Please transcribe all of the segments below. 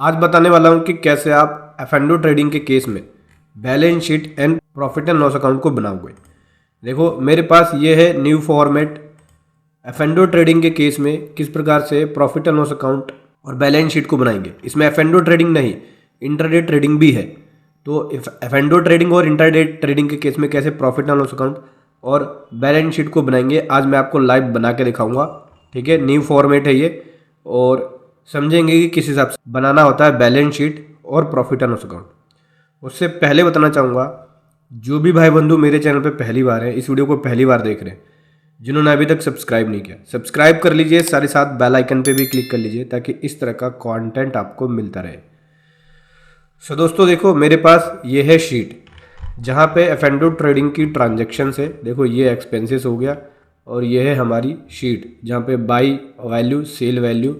आज बताने वाला हूं कि कैसे आप एफ&ओ ट्रेडिंग के केस में balance sheet and profit and loss account को बनाओगे। देखो मेरे पास ये है न्यू फॉर्मेट। एफ&ओ ट्रेडिंग के केस में किस प्रकार से प्रॉफिट एंड लॉस अकाउंट और बैलेंस शीट को बनाएंगे। इसमें एफ&ओ ट्रेडिंग नहीं, इंट्राडे ट्रेडिंग भी है। तो एफ&ओ ट्रेडिंग और इंट्राडे ट्रेडिंग के केस में कैसे प्रॉफिट एंड लॉस अकाउंट और बैलेंस शीट को बनाएंगे, आज मैं आपको लाइव बना के दिखाऊंगा। ठीक है, न्यू फॉर्मेट है ये, और समझेंगे कि किस हिसाब से बनाना होता है बैलेंस शीट और प्रॉफिट एंड लॉस अकाउंट। उससे पहले बताना चाहूँगा, जो भी भाई बंधु मेरे चैनल पे पहली बार है, इस वीडियो को पहली बार देख रहे हैं, जिन्होंने अभी तक सब्सक्राइब नहीं किया सब्सक्राइब कर लीजिए, साथ ही साथ बेल आइकन पे भी क्लिक कर लीजिए ताकि इस तरह का कंटेंट आपको मिलता रहे। सो दोस्तों देखो मेरे पास ये है शीट जहाँ पे एफ&ओ ट्रेडिंग की ट्रांजेक्शन है। देखो ये एक्सपेंसेस हो गया और ये है हमारी शीट जहाँ पे buy value, cell value,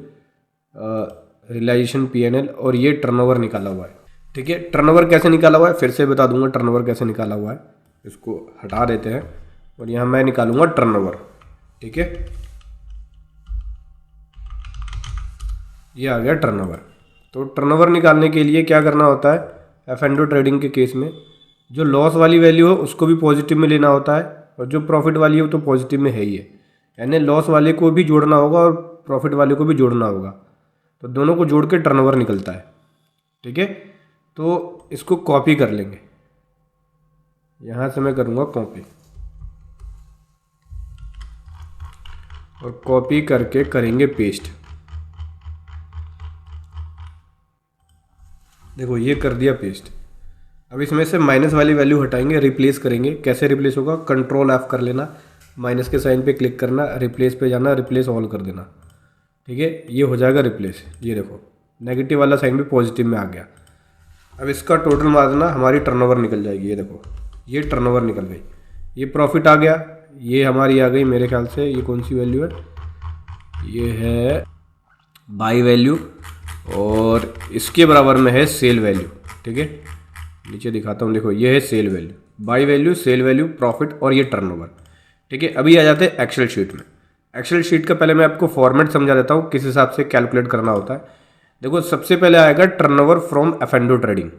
realisation, PNL और ये टर्नओवर निकाला हुआ है। ठीक है, टर्नओवर कैसे निकाला हुआ है फिर से बता दूंगा। टर्नओवर कैसे निकाला हुआ है, इसको हटा देते हैं और यहाँ मैं निकालूंगा टर्नओवर। ठीक है, ये आ गया टर्नओवर। तो टर्नओवर निकालने के लिए क्या करना होता है, एफ&ओ ट्रेडिंग के केस में जो लॉस वाली वैल्यू है उसको भी पॉजिटिव में लेना होता है और जो प्रॉफिट वाली है वो तो पॉजिटिव में है ही है, यानी लॉस वाले को भी जोड़ना होगा और प्रॉफिट वाले को भी जोड़ना होगा। तो दोनों को जोड़ के टर्नओवर निकलता है। ठीक है, तो इसको कॉपी कर लेंगे। यहाँ से मैं करूँगा कॉपी और कॉपी करके करेंगे पेस्ट। देखो ये कर दिया पेस्ट। अब इसमें से माइनस वाली वैल्यू हटाएंगे, रिप्लेस करेंगे। कैसे रिप्लेस होगा, कंट्रोल F कर लेना, माइनस के साइन पे क्लिक करना, रिप्लेस पे जाना, रिप्लेस ऑल कर देना। ठीक है, ये हो जाएगा रिप्लेस। ये देखो नेगेटिव वाला साइन भी पॉजिटिव में आ गया। अब इसका टोटल मारना, हमारी टर्नओवर निकल जाएगी। ये देखो ये टर्नओवर निकल गई, ये प्रॉफिट आ गया, ये हमारी आ गई मेरे ख्याल से। ये कौन सी वैल्यू है, ये है बाई वैल्यू और इसके बराबर में है सेल वैल्यू। ठीक है, नीचे दिखाता हूँ, देखो ये है sale value, buy value, cell value, profit और ये टर्नओवर। ठीक है, अभी आ जाते हैं एक्सेल शीट में। एक्सेल शीट का पहले मैं आपको फॉर्मेट समझा देता हूँ किस हिसाब से कैलकुलेट करना होता है। देखो सबसे पहले आएगा टर्नओवर फ्रॉम एफ&ओ ट्रेडिंग।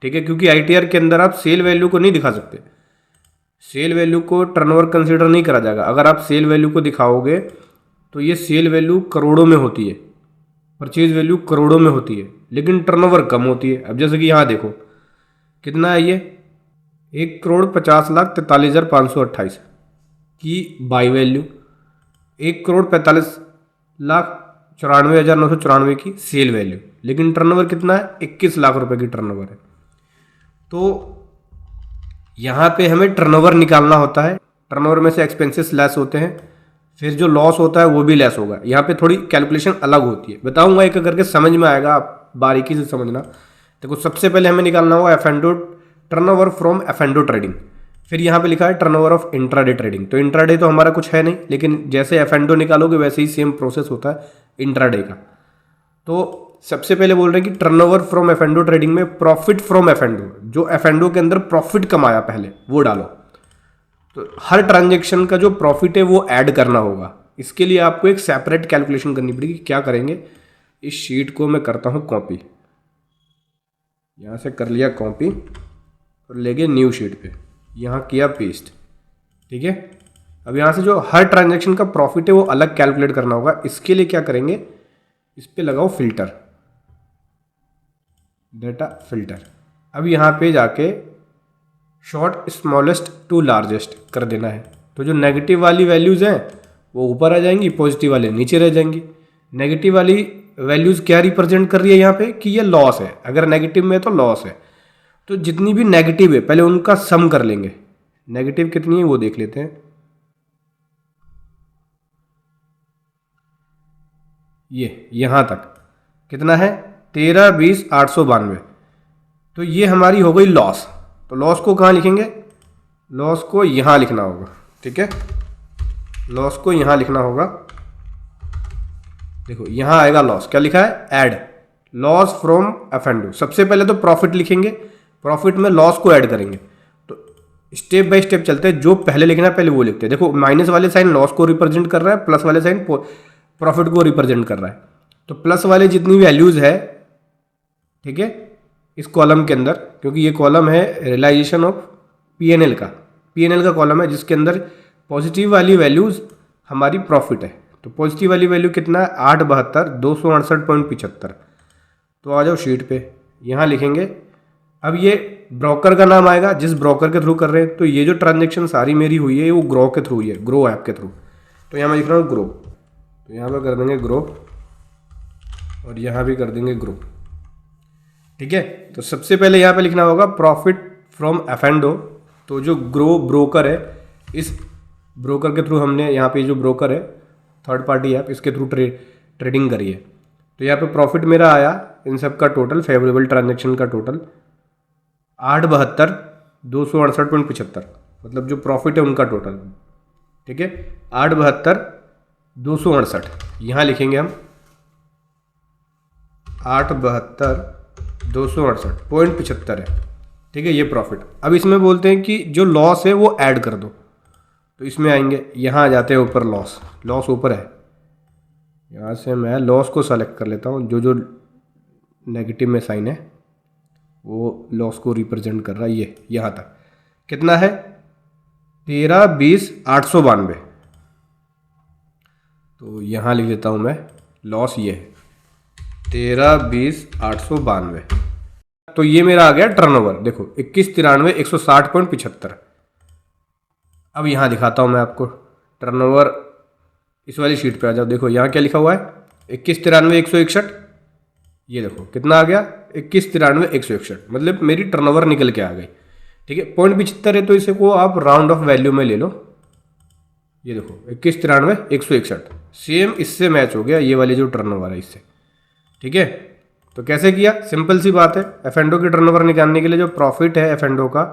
ठीक है, क्योंकि आईटीआर के अंदर आप सेल वैल्यू को नहीं दिखा सकते, सेल वैल्यू को टर्नओवर कंसीडर नहीं करा जाएगा। अगर आप सेल वैल्यू को दिखाओगे तो ये सेल वैल्यू करोड़ों में होती है, परचेज वैल्यू करोड़ों में होती है, लेकिन टर्नओवर कम होती है। अब जैसे कि यहाँ देखो कितना है, ये 1,50,43,528 की बाई वैल्यू, 1,45,94,994 की सेल वैल्यू, लेकिन टर्नओवर कितना है, 21 लाख रुपए की टर्नओवर है। तो यहाँ पे हमें टर्नओवर निकालना होता है। टर्नओवर में से एक्सपेंसेस लेस होते हैं, फिर जो लॉस होता है वो भी लेस होगा। यहाँ पे थोड़ी कैलकुलेशन अलग होती है, बताऊंगा एक करके, समझ में आएगा, आप बारीकी से समझना। देखो सबसे पहले हमें निकालना होगा F&O turnover from F&O trading. फिर यहाँ पे लिखा है टर्नओवर ऑफ इंट्राडे ट्रेडिंग। तो इंट्राडे तो हमारा कुछ है नहीं, लेकिन जैसे एफ&ओ निकालोगे वैसे ही सेम प्रोसेस होता है इंट्राडे का। तो सबसे पहले बोल रहे हैं कि टर्नओवर फ्रॉम एफ&ओ ट्रेडिंग में प्रॉफिट फ्रॉम एफ&ओ, जो एफ&ओ के अंदर प्रॉफिट कमाया पहले वो डालो। तो हर ट्रांजेक्शन का जो प्रॉफिट है वो ऐड करना होगा। इसके लिए आपको एक सेपरेट कैलकुलेशन करनी पड़ेगी। क्या करेंगे, इस शीट को मैं करता हूँ कॉपी, यहाँ से कर लिया कॉपी और ले गए न्यू शीट पे, यहाँ किया पेस्ट। ठीक है, अब यहाँ से जो हर ट्रांजैक्शन का प्रॉफिट है वो अलग कैलकुलेट करना होगा। इसके लिए क्या करेंगे, इस पे लगाओ फिल्टर, डेटा फिल्टर। अब यहाँ पे जाके शॉर्ट स्मॉलेस्ट टू लार्जेस्ट कर देना है। तो जो नेगेटिव वाली वैल्यूज़ हैं वो ऊपर आ जाएंगी, पॉजिटिव वाले नीचे रह जाएंगी। नेगेटिव वाली वैल्यूज़ क्या रिप्रेजेंट कर रही है यहाँ पे, कि ये लॉस है। अगर नेगेटिव में है तो लॉस है। तो जितनी भी नेगेटिव है पहले उनका सम कर लेंगे। नेगेटिव कितनी है वो देख लेते हैं। ये यहाँ तक कितना है, 13,20,892। तो ये हमारी हो गई लॉस। तो लॉस को कहाँ लिखेंगे, लॉस को यहाँ लिखना होगा। ठीक है, लॉस को यहाँ लिखना होगा। देखो यहाँ आएगा लॉस, क्या लिखा है, ऐड लॉस फ्रॉम एफ&ओ। सबसे पहले तो प्रॉफिट लिखेंगे, प्रॉफिट में लॉस को ऐड करेंगे। तो स्टेप बाय स्टेप चलते हैं, जो पहले लिखना है पहले वो लिखते हैं। देखो माइनस वाले साइन लॉस को रिप्रेजेंट कर रहा है, प्लस वाले साइन प्रॉफिट को रिप्रेजेंट कर रहा है। तो प्लस वाले जितनी वैल्यूज है ठीक है, इस कॉलम के अंदर, क्योंकि ये कॉलम है रियलाइजेशन ऑफ पीएनएल का, पीएनएल का कॉलम है जिसके अंदर पॉजिटिव वाली वैल्यूज़ हमारी प्रॉफिट है। तो पॉजिटिव वाली वैल्यू कितना है, 872,268.75। तो आ जाओ शीट पे, यहाँ लिखेंगे। अब ये ब्रोकर का नाम आएगा जिस ब्रोकर के थ्रू कर रहे हैं। तो ये जो ट्रांजेक्शन सारी मेरी हुई है वो ग्रो के थ्रू हुई है, ग्रो ऐप के थ्रू। तो यहाँ मैं लिख रहा हूँ ग्रो, तो यहाँ पर कर देंगे ग्रो और यहाँ भी कर देंगे ग्रो। ठीक है, तो सबसे पहले यहाँ पे लिखना होगा प्रॉफिट फ्रॉम एफेंडो। तो जो ग्रो ब्रोकर है, इस ब्रोकर के थ्रू हमने यहाँ पे जो ब्रोकर है थर्ड पार्टी ऐप, इसके थ्रू ट्रेडिंग करी है। तो यहाँ पे प्रॉफिट मेरा आया इन सब का टोटल, फेवरेबल ट्रांजेक्शन का टोटल 872,268.75, मतलब जो प्रॉफिट है उनका टोटल। ठीक है, 872,268 यहाँ लिखेंगे हम, 872,268.75 है। ठीक है, ये प्रॉफिट। अब इसमें बोलते हैं कि जो लॉस है वो ऐड कर दो। तो इसमें आएंगे, यहाँ आ जाते हैं ऊपर लॉस, लॉस ऊपर है। यहाँ से मैं लॉस को सेलेक्ट कर लेता हूँ, जो जो नेगेटिव में साइन है वो लॉस को रिप्रेजेंट कर रहा है। ये यहाँ तक कितना है, 13,20,892। तो यहाँ लिख देता हूँ मैं, लॉस ये है 13,20,892। तो ये मेरा आ गया टर्नओवर, देखो 21,93,160.75। अब यहाँ दिखाता हूँ मैं आपको टर्नओवर, इस वाली शीट पे आ जाओ। देखो यहाँ क्या लिखा हुआ है, 21,93,161। ये देखो कितना आ गया, 21,93,161, मतलब मेरी टर्नओवर निकल के आ गई। ठीक है, 0.75 है तो इसे को आप राउंड ऑफ वैल्यू में ले लो। ये देखो 21,93,161 सेम इससे मैच हो गया, ये वाली जो टर्नओवर है इससे। ठीक है, तो कैसे किया, सिंपल सी बात है। एफेंडो की टर्नओवर निकालने के लिए जो प्रॉफिट है एफेंडो का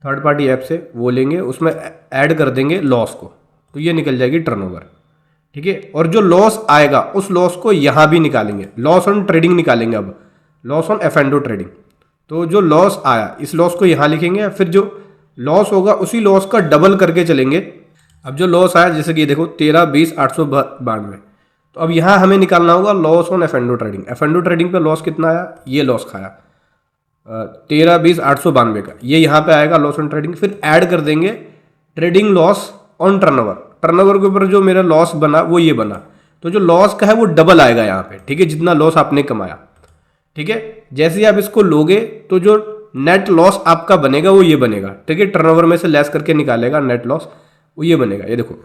थर्ड पार्टी ऐप से, वो लेंगे, उसमें ऐड कर देंगे लॉस को, तो ये निकल जाएगी टर्नओवर। ठीक है, और जो लॉस आएगा उस लॉस को यहाँ भी निकालेंगे, लॉस ऑन ट्रेडिंग निकालेंगे। अब लॉस ऑन एफेंडो ट्रेडिंग, तो जो लॉस आया इस लॉस को यहाँ लिखेंगे, फिर जो लॉस होगा उसी लॉस का डबल करके चलेंगे। अब जो लॉस आया, जैसे कि देखो 13,20,892, तो अब यहाँ हमें निकालना होगा लॉस ऑन एफेंडो ट्रेडिंग। एफेंडो ट्रेडिंग पे लॉस कितना आया, ये लॉस खाया 13,20,892 का, ये यहाँ पे आएगा लॉस ऑन ट्रेडिंग। फिर ऐड कर देंगे trading loss on turnover, turnover के ऊपर जो मेरा लॉस बना वो ये बना, तो जो लॉस का है वो डबल आएगा यहाँ पे। ठीक है, जितना लॉस आपने कमाया। ठीक है, जैसे ही आप इसको लोगे तो जो नेट लॉस आपका बनेगा वो ये बनेगा। ठीक है, टर्नओवर में से लेस करके निकालेगा नेट लॉस, वो ये बनेगा। ये देखो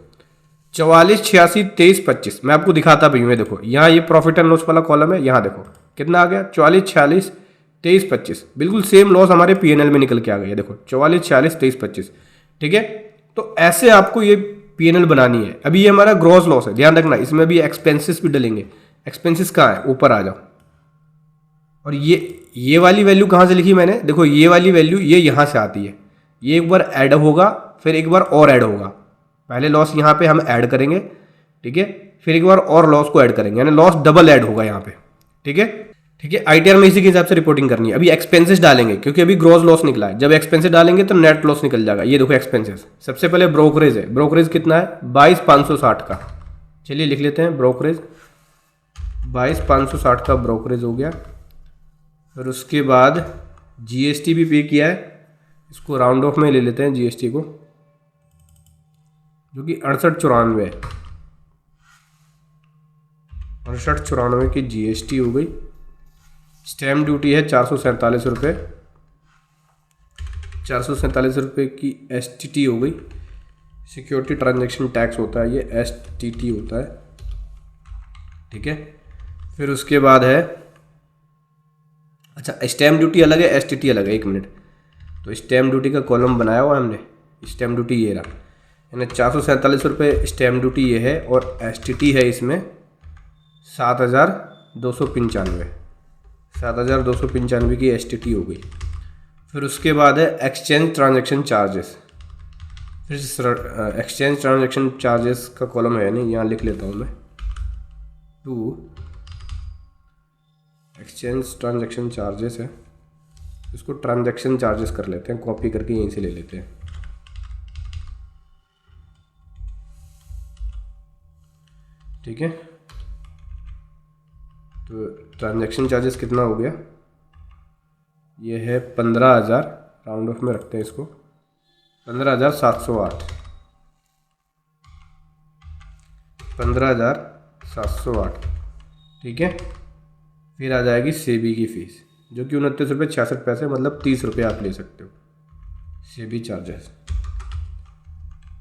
44,86,23,25, मैं आपको दिखाता भी हूँ। ये देखो यहाँ ये प्रॉफिट एंड लॉस वाला कॉलम है, यहाँ देखो कितना आ गया 44,46,23,25, बिल्कुल सेम लॉस हमारे पीएनएल में निकल के आ गया। देखो 44,46,23,25। ठीक है, तो ऐसे आपको ये पीएनएल बनानी है। अभी ये हमारा ग्रॉस लॉस है, ध्यान रखना, इसमें भी एक्सपेंसेस भी डलेंगे। एक्सपेंसेस कहाँ है, ऊपर आ जाओ। और ये वाली वैल्यू कहाँ से लिखी मैंने, देखो ये वाली वैल्यू ये यहाँ से आती है। ये एक बार ऐड होगा, फिर एक बार और ऐड होगा। पहले लॉस यहाँ पे हम ऐड करेंगे, ठीक है, फिर एक बार और लॉस को ऐड करेंगे, यानी लॉस डबल ऐड होगा यहाँ पे। ठीक है, ठीक है, आईटीआर में इसी के हिसाब से रिपोर्टिंग करनी है। अभी एक्सपेंसेस डालेंगे, क्योंकि अभी ग्रॉस लॉस निकला है। जब एक्सपेंसेस डालेंगे तो नेट लॉस निकल जाएगा। ये देखो एक्सपेंसेस, सबसे पहले ब्रोकरेज है। ब्रोकरेज कितना है, 22,560 का। चलिए लिख लेते हैं ब्रोकरेज, 22,560 का ब्रोकरेज हो गया। फिर उसके बाद जीएसटी भी पे किया है, इसको राउंड ऑफ में ले लेते हैं जीएसटी को, जो कि 68,94 है। 68,94 की जीएसटी हो गई। स्टैम्प ड्यूटी है 447 रुपये, 447 रुपये की एसटीटी हो गई। सिक्योरिटी ट्रांजैक्शन टैक्स होता है, ये एसटीटी होता है। ठीक है, फिर उसके बाद है, अच्छा स्टैम्प ड्यूटी अलग है, एसटीटी अलग है। 1 मिनट, तो स्टैम्प ड्यूटी का कॉलम बनाया हुआ हमने, स्टैम्प ड्यूटी ये रहा, यानी 447 रुपये स्टैम्प ड्यूटी ये है, और एसटीटी है इसमें 7,295, 7,295 की एसटीटी हो गई। फिर उसके बाद है एक्सचेंज ट्रांजैक्शन चार्जेस। फिर एक्सचेंज ट्रांजैक्शन चार्जेस का कॉलम है नहीं, यहाँ लिख लेता हूँ मैं, 2 एक्सचेंज ट्रांजैक्शन चार्जेस है, इसको ट्रांजैक्शन चार्जेस कर लेते हैं, कॉपी करके यहीं से ले लेते हैं। ठीक है, तो ट्रांजैक्शन चार्जेस कितना हो गया, ये है 15,000, राउंड ऑफ में रखते हैं इसको, 15,708, 15,708, ठीक है। फिर आ जाएगी सेबी की फ़ीस जो कि 29 रुपये 66 पैसे, मतलब 30 रुपये आप ले सकते हो सेबी चार्जेस।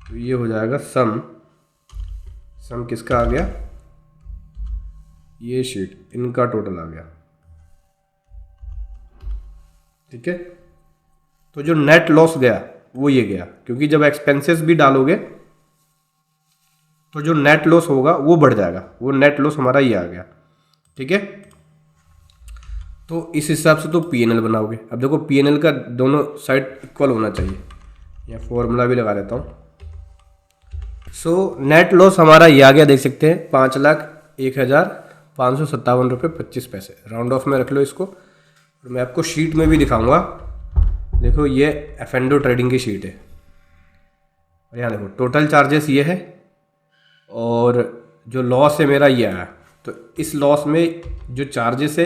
तो ये हो जाएगा सम किसका आ गया, ये शीट इनका टोटल आ गया, ठीक है। तो जो नेट लॉस गया वो ये गया, क्योंकि जब एक्सपेंसेस भी डालोगे तो जो नेट लॉस होगा वो बढ़ जाएगा, वो नेट लॉस हमारा ये आ गया, ठीक है। तो इस हिसाब से तो पीएनएल बनाओगे। अब देखो पीएनएल का दोनों साइड इक्वल होना चाहिए, या फॉर्मूला भी लगा देता हूँ। सो नेट लॉस हमारा ये आ गया, देख सकते हैं 5,01,557 रुपये 25 पैसे, राउंड ऑफ में रख लो इसको। और मैं आपको शीट में भी दिखाऊंगा, देखो ये एफएनडो ट्रेडिंग की शीट है, और यहाँ देखो टोटल चार्जेस ये है, और जो लॉस है मेरा ये आया। तो इस लॉस में जो चार्जेस है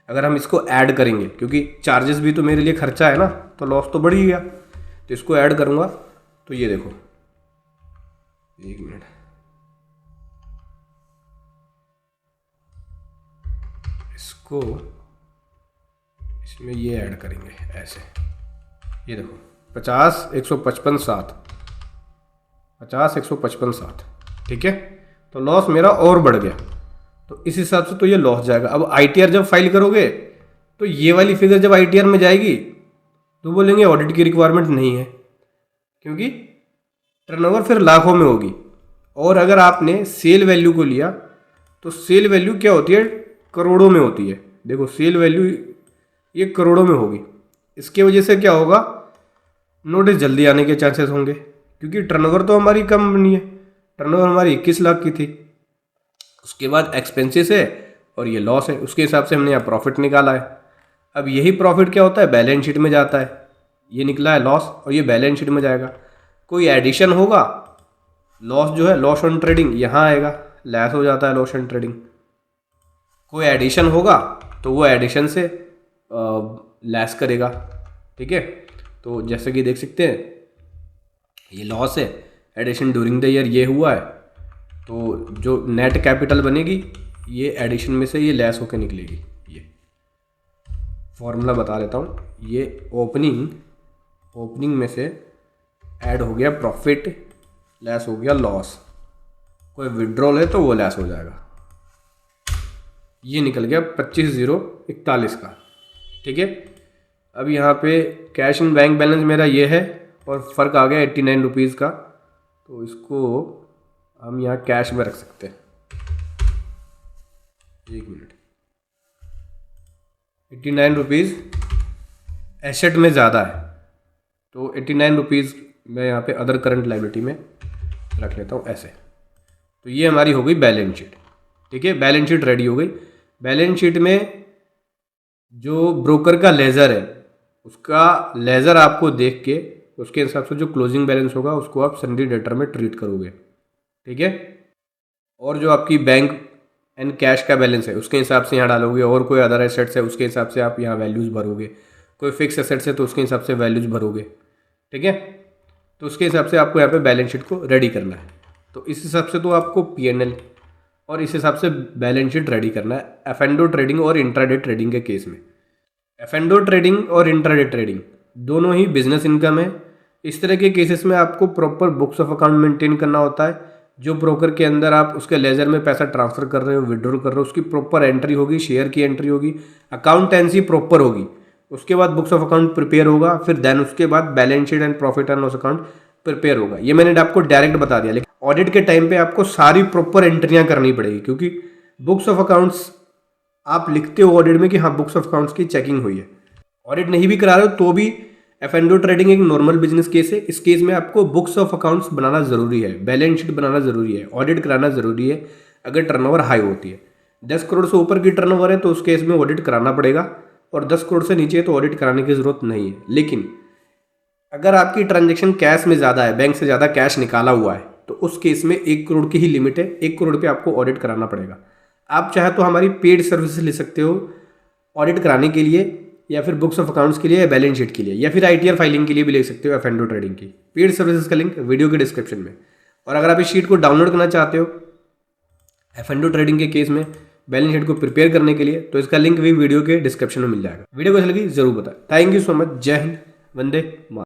अगर हम इसको ऐड करेंगे, क्योंकि चार्जेस भी तो मेरे लिए खर्चा है ना, तो लॉस तो बढ़ ही गया, तो इसको ऐड करूँगा तो ये देखो, एक मिनट, इसको इसमें ये ऐड करेंगे ऐसे, ये देखो 50 155 7, 50 155 7, ठीक है। तो लॉस मेरा और बढ़ गया, तो इस हिसाब से तो ये लॉस जाएगा। अब आईटीआर जब फाइल करोगे तो ये वाली फिगर जब आईटीआर में जाएगी तो बोलेंगे ऑडिट की रिक्वायरमेंट नहीं है, क्योंकि टर्नओवर फिर लाखों में होगी। और अगर आपने सेल वैल्यू को लिया तो सेल वैल्यू क्या होती है, करोड़ों में होती है। देखो सेल वैल्यू ये करोड़ों में होगी, इसके वजह से क्या होगा, नोटिस जल्दी आने के चांसेस होंगे, क्योंकि टर्नओवर तो हमारी कम बनी है, टर्नओवर हमारी 21 लाख की थी, उसके बाद एक्सपेंसेस है और ये लॉस है, उसके हिसाब से हमने यहाँ प्रॉफिट निकाला है। अब यही प्रॉफिट क्या होता है, बैलेंस शीट में जाता है, ये निकला है लॉस और ये बैलेंस शीट में जाएगा। कोई एडिशन होगा, लॉस जो है लॉस ऑन ट्रेडिंग यहाँ आएगा, लेस हो जाता है लॉस ऑन ट्रेडिंग। कोई एडिशन होगा तो वो एडिशन से लेस करेगा, ठीक है। तो जैसे कि देख सकते हैं ये लॉस है, एडिशन ड्यूरिंग द ईयर ये हुआ है, तो जो नेट कैपिटल बनेगी ये एडिशन में से ये लेस होकर निकलेगी। ये फॉर्मूला बता देता हूँ, ये ओपनिंग में से ऐड हो गया प्रॉफिट, लेस हो गया लॉस, कोई विड्रॉल है तो वो लेस हो जाएगा, ये निकल गया 25,041 का, ठीक है। अब यहाँ पे कैश इन बैंक बैलेंस मेरा ये है और फ़र्क आ गया 89 रुपीज़ का, तो इसको हम यहाँ कैश में रख सकते हैं। एक मिनट, 89 रुपीज़ एसेट में ज़्यादा है, तो 89 रुपीज़ मैं यहाँ पे अदर करंट लायबिलिटी में रख लेता हूँ ऐसे। तो ये हमारी हो गई बैलेंस शीट, ठीक है। बैलेंस शीट रेडी हो गई। बैलेंस शीट में जो ब्रोकर का लेज़र है, उसका लेज़र आपको देख के उसके हिसाब से जो क्लोजिंग बैलेंस होगा उसको आप सन्डी डेटर में ट्रीट करोगे, ठीक है। और जो आपकी बैंक एंड कैश का बैलेंस है उसके हिसाब से यहाँ डालोगे, और कोई अदर एसेट्स है उसके हिसाब से आप यहाँ वैल्यूज़ भरोगे, कोई फिक्स एसेट्स है तो उसके हिसाब से वैल्यूज़ भरोगे, ठीक है। तो उसके हिसाब से आपको यहाँ पे बैलेंस शीट को रेडी करना है। तो इस हिसाब से तो आपको पीएनएल और इस हिसाब से बैलेंस शीट रेडी करना है एफएनडो ट्रेडिंग और इंट्राडे ट्रेडिंग के केस में। एफएनडो ट्रेडिंग और इंट्राडे ट्रेडिंग दोनों ही बिजनेस इनकम है। इस तरह के केसेस में आपको proper books of account maintain करना होता है। जो ब्रोकर के अंदर आप उसके लेजर में पैसा ट्रांसफ़र कर रहे हो, विड्रॉल कर रहे हो, उसकी प्रॉपर एंट्री होगी, शेयर की एंट्री होगी, अकाउंटेंसी प्रॉपर होगी, उसके बाद बुक्स ऑफ अकाउंट प्रिपेयर होगा, फिर देन उसके बाद balance sheet and profit and loss account prepare होगा। ये मैंने आपको डायरेक्ट बता दिया, लेकिन ऑडिट के टाइम पे आपको सारी प्रॉपर एंट्रियां करनी पड़ेगी, क्योंकि बुक्स ऑफ अकाउंट्स आप लिखते हो ऑडिट में कि हाँ बुक्स ऑफ अकाउंट्स की चेकिंग हुई है। ऑडिट नहीं भी करा रहे हो तो भी एफएनडो ट्रेडिंग एक नॉर्मल बिजनेस केस है। इस केस में आपको बुक्स ऑफ अकाउंट्स बनाना जरूरी है, बैलेंस शीट बनाना जरूरी है, ऑडिट कराना जरूरी है। अगर टर्नओवर हाई होती है, 10 करोड़ से ऊपर की टर्नओवर है तो उस केस में ऑडिट कराना पड़ेगा, और 10 करोड़ से नीचे है तो ऑडिट कराने की जरूरत नहीं है। लेकिन अगर आपकी ट्रांजेक्शन कैश में ज़्यादा है, बैंक से ज़्यादा कैश निकाला हुआ है, तो उस केस में 1 करोड़ की ही लिमिट है, 1 करोड़ पे आपको ऑडिट कराना पड़ेगा। आप चाहे तो हमारी पेड सर्विसेज ले सकते हो ऑडिट कराने के लिए, या फिर बुक्स ऑफ अकाउंट्स के लिए, या बैलेंस शीट के लिए, या फिर ITR फाइलिंग के लिए भी ले सकते हो F&O ट्रेडिंग की। पेड सर्विसेज का लिंक वीडियो के डिस्क्रिप्शन में। और अगर आप इस शीट को डाउनलोड करना चाहते हो F&O ट्रेडिंग के केस में बैलेंस शीट को प्रिपेयर करने के लिए, तो इसका लिंक भी वीडियो के डिस्क्रिप्शन में मिल जाएगा। वीडियो कैसी लगी जरूर बताएं। Thank you so much. जय हिंद, वंदे मातरम।